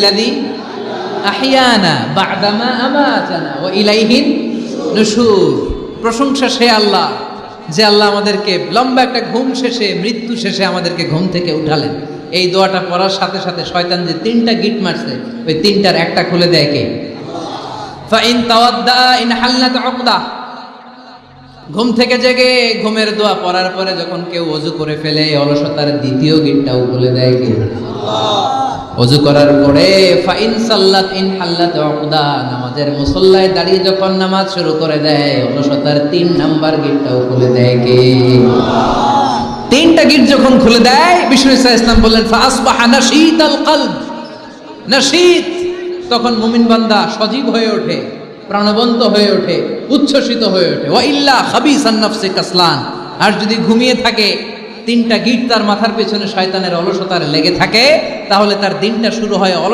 লিল্লাযী আহিয়ানা বা'দামা আমাতানা ওয়া ইলাইহিন নুশুর। প্রশংসা সে আল্লাহ যে আল্লাহ আমাদেরকে লম্বা একটা ঘুম শেষে, মৃত্যু শেষে আমাদেরকে ঘুম থেকে উঠালেন। এই দোয়াটা পড়ার সাথে সাথে শয়তান যে 3টা গিট মারছে, ওই 3টার একটা খুলে দেয় কে? Fine তাওয়াদ্দা in হাল্লাত উকদা। ঘুম থেকে জেগে ঘুমের দোয়া পড়ার পরে যখন কেউ ওযু করে ফেলে, অলসতার দ্বিতীয় গিটটাও খুলে দেয় কে? আল্লাহ। ওযু করার পরে ফাইন সাল্লাত ইন হাল্লাত উকদা, নামাজের মুসল্লায় দাঁড়িয়ে যখন নামাজ শুরু করে দেয়, অলসতার 3 নাম্বার গিটটাও খুলে দেয় কে? আল্লাহ। 3টা গিট যখন খুলে দেয়, বিষ্ণু ইসা ইসলাম বললেন ফাসবাহা নাশীতাল কলব। নাশীত, তখন মুমিন বান্দা সজীব হয়ে ওঠে, প্রাণবন্ত হয়ে ওঠে, উচ্ছ্বসিত হয়ে ওঠে। ওয়া ইল্লা খাবিসান নাফসি কাসলান, আর যদি ঘুমিয়ে থাকে, 3টা গিট তার মাথার পেছনে শয়তানের অলসতার লেগে থাকে, তাহলে তার দিনটা শুরু হয়